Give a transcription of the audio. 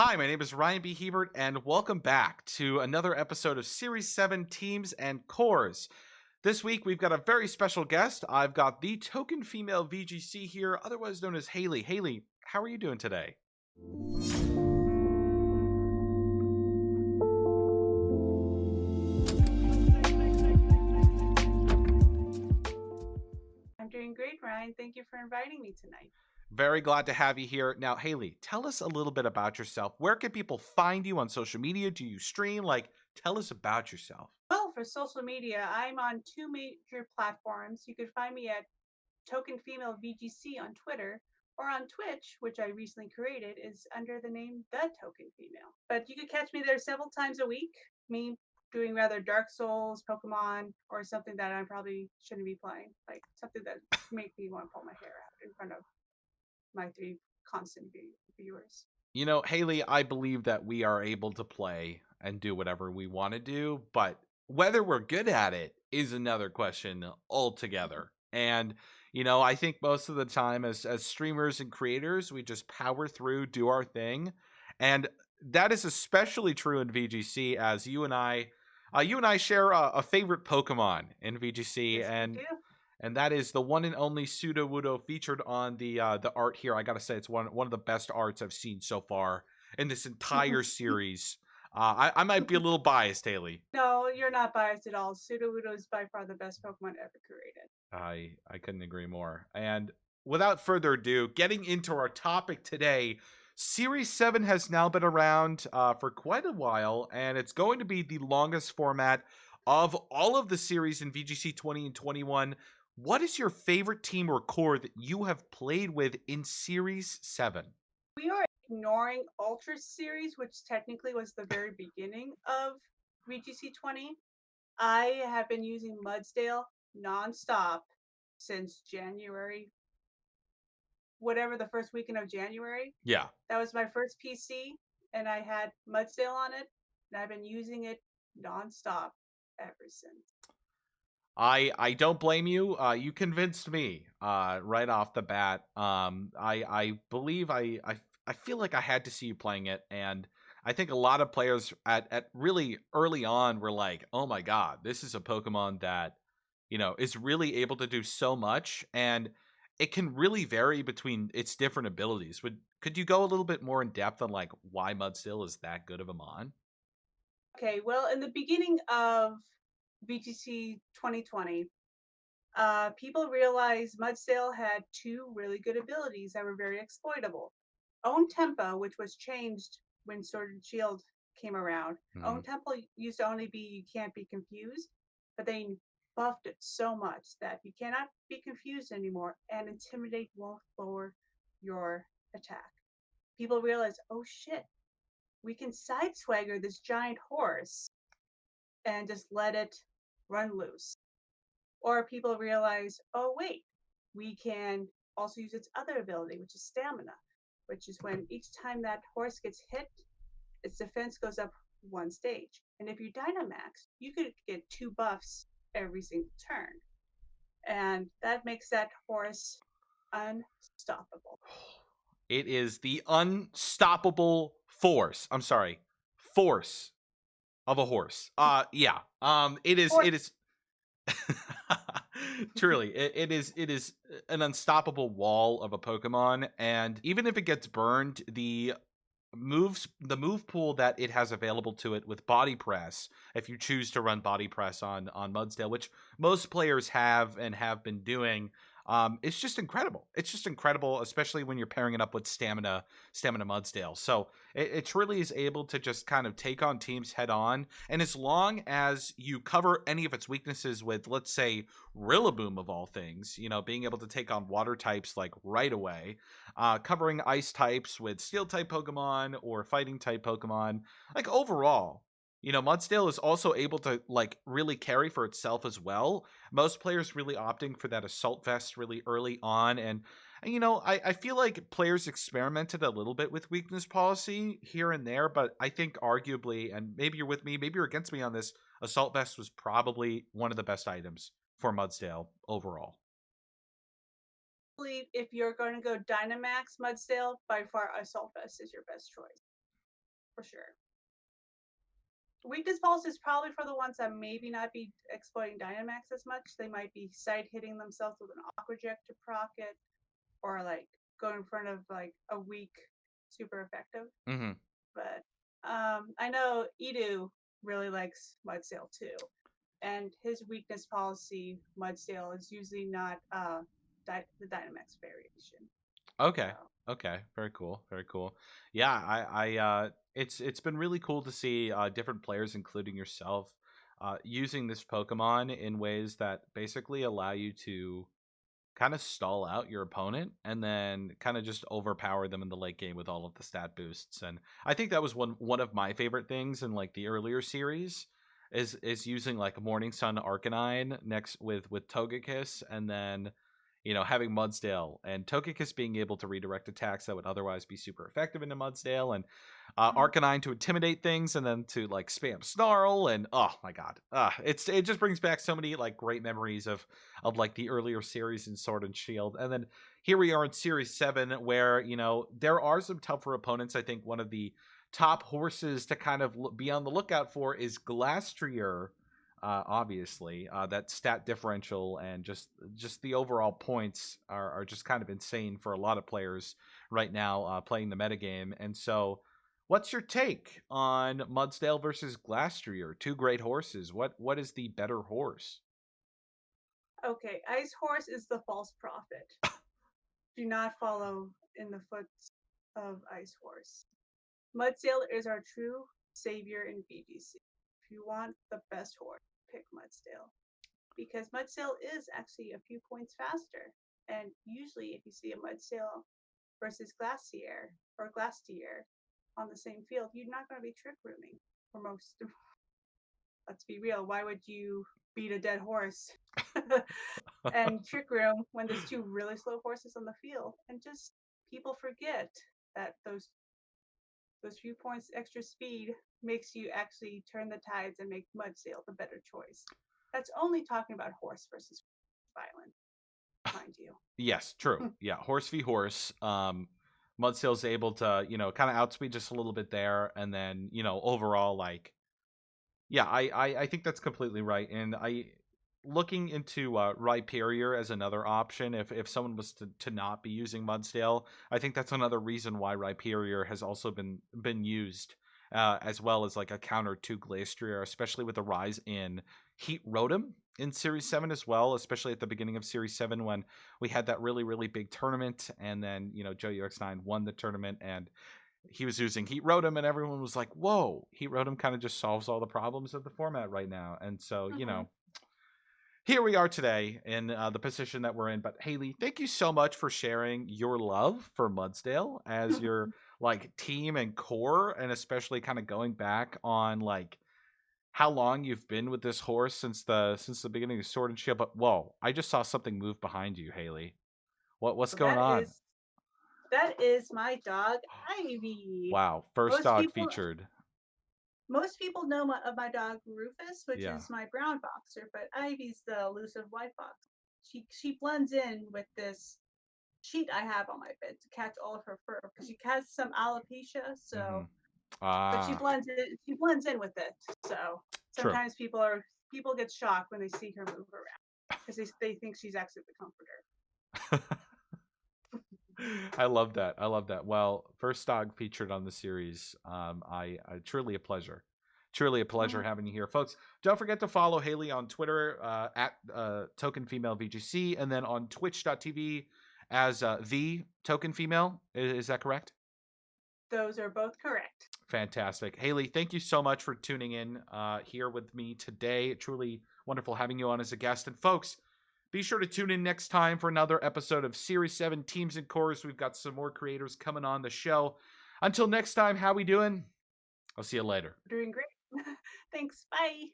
Hi, my name is Ryan B. Hebert, and welcome back to another episode of Series 7 Teams and Cores. This week, we've got a very special guest. I've got the token female VGC here, otherwise known as Haley. Haley, how are you doing today? I'm doing great, Ryan. Thank you for inviting me tonight. Very glad to have you here. Now, Haley, tell us a little bit about yourself. Where can people find you on social media? Do you stream? Tell us about yourself. Well, for social media, I'm on two major platforms. You can find me at TokenfemaleVGC on Twitter, or on Twitch, which I recently created, is under the name The Token Female. But you can catch me there several times a week, me doing rather Dark Souls, Pokemon, or something that I probably shouldn't be playing, like something that make me want to pull my hair out in front of my three constant viewers. Haley, I believe that we are able to play and do whatever we want to do, but whether we're good at it is another question altogether. And I think most of the time as streamers and creators, we just power through, do our thing. And that is especially true in VGC as you and I share a favorite Pokemon in VGC, Yes, we and do. that is the one and only Sudowoodo featured on the art here. I gotta say, it's one of the best arts I've seen so far in this entire series. I might be a little biased, Haley. No, you're not biased at all. Sudowoodo is by far the best Pokemon ever created. I couldn't agree more. And without further ado, getting into our topic today, Series 7 has now been around for quite a while, and it's going to be the longest format of all of the series in VGC 20 and 21. What is your favorite team or core that you have played with in Series 7? We are ignoring Ultra Series, which technically was the very beginning of VGC 20. I have been using Mudsdale nonstop since January, whatever the first weekend of January. Yeah. That was my first PC, and I had Mudsdale on it, and I've been using it nonstop ever since. I don't blame you. You convinced me right off the bat. I believe I feel like I had to see you playing it, and I think a lot of players at really early on were like, "Oh my god, this is a Pokemon that is really able to do so much, and it can really vary between its different abilities." Could you go a little bit more in depth on like why Mudstill is that good of a mon? Okay, well, in the beginning of VGC 2020, people realized Mudsdale had two really good abilities that were very exploitable. Own Tempo, which was changed when Sword and Shield came around. Hmm. Own Tempo used to only be you can't be confused, but they buffed it so much that you cannot be confused anymore, and Intimidate won't lower your attack. People realized, oh shit, we can side swagger this giant horse and just let it run loose. Or people realize, oh, wait, we can also use its other ability, which is stamina, which is when each time that horse gets hit, its defense goes up one stage. And if you Dynamax, you could get two buffs every single turn. And that makes that horse unstoppable. It is the unstoppable force. I'm sorry, force of a horse. Yeah. It is. Or It is. Truly, it is an unstoppable wall of a Pokemon, and even if it gets burned, the move pool that it has available to it with body press, if you choose to run body press on Mudsdale, which most players have and have been doing, it's just incredible. It's just incredible, especially when you're pairing it up with stamina Mudsdale. So it truly is able to just kind of take on teams head on, and as long as you cover any of its weaknesses with, let's say, Rillaboom of all things, being able to take on water types like right away, covering ice types with steel type Pokemon or fighting type Pokemon. Like overall, Mudsdale is also able to like really carry for itself as well. Most players really opting for that assault vest really early on. And I feel like players experimented a little bit with weakness policy here and there, but I think arguably, and maybe you're with me, maybe you're against me on this, assault vest was probably one of the best items for Mudsdale overall. believe if you're going to go Dynamax Mudsdale, by far Assault Vest is your best choice. for sure. Weakness pulse is probably for the ones that maybe not be exploiting Dynamax as much. They might be side hitting themselves with an Aqua Jet to proc it, or like go in front of like a weak super effective. Mm-hmm. But I know Edu really likes Mudsdale too, and his weakness policy Mudsdale is usually not the Dynamax variation. Okay. So. Okay. Very cool. Very cool. Yeah, it's been really cool to see different players, including yourself, using this Pokemon in ways that basically allow you to kind of stall out your opponent and then kind of just overpower them in the late game with all of the stat boosts. And I think that was one of my favorite things in like the earlier series is using like Morning Sun Arcanine next with Togekiss, and then having Mudsdale and Togekiss being able to redirect attacks that would otherwise be super effective into Mudsdale, and Mhm. Arcanine to intimidate things, and then to like spam Snarl, and oh my god, it just brings back so many like great memories of like the earlier series in Sword and Shield. And then here we are in Series 7, where there are some tougher opponents. I think one of the top horses to kind of be on the lookout for is Glastrier. Obviously, that stat differential and just the overall points are just kind of insane for a lot of players right now playing the metagame. And so, what's your take on Mudsdale versus Glastrier? Two great horses. What is the better horse? Okay, Ice Horse is the false prophet. Do not follow in the footsteps of Ice Horse. Mudsdale is our true savior in VGC. If you want the best horse, pick Mudsdale. Because Mudsdale is actually a few points faster. And usually, if you see a Mudsdale versus Glastier on the same field, you're not going to be trick rooming for most. Let's be real. Why would you beat a dead horse and trick room when there's two really slow horses on the field? And just people forget that those few points extra speed makes you actually turn the tides and make Mudsdale the better choice. That's only talking about horse versus violent, mind you. Yes, true. Yeah, horse v horse. Mudsdale's able to kind of outspeed just a little bit there, and then overall, like, yeah, I think that's completely right. And I looking into Rhyperior as another option if someone was to not be using Mudsdale. I think that's another reason why Rhyperior has also been used as well as like a counter to Glastrier, especially with the rise in Heat Rotom in Series 7 as well, especially at the beginning of Series 7 when we had that really, really big tournament, and then Joe UX9 won the tournament, and he was using Heat Rotom, and everyone was like, whoa, Heat Rotom kind of just solves all the problems of the format right now. And so, Mm-hmm. here we are today in the position that we're in. But Haley, thank you so much for sharing your love for Mudsdale as your like team and core, and especially kind of going back on like how long you've been with this horse since the beginning of Sword and Shield. But whoa, I just saw something move behind you, Haley. What's going that on? is that is my dog Ivy. Wow, first Most dog people featured. most people know of my dog Rufus, which Yeah. is my brown boxer, but Ivy's the elusive white box. She blends in with this sheet I have on my bed to catch all of her fur because she has some alopecia. Mm-hmm. But she Ah, blends in. She blends in with it. So true. sometimes people get shocked when they see her move around because they think she's actually the comforter. I love that. I love that. Well, first dog featured on the series. I truly a pleasure. Truly a pleasure Mhm. having you here, folks. Don't forget to follow Haley on Twitter at TokenfemaleVGC, and then on Twitch.tv as the Token Female. Is that correct? Those are both correct. Fantastic. Haley, thank you so much for tuning in here with me today. Truly wonderful having you on as a guest. And folks, be sure to tune in next time for another episode of Series 7 Teams and Cores. We've got some more creators coming on the show. Until next time, how we doing? I'll see you later. Doing great. Thanks. Bye.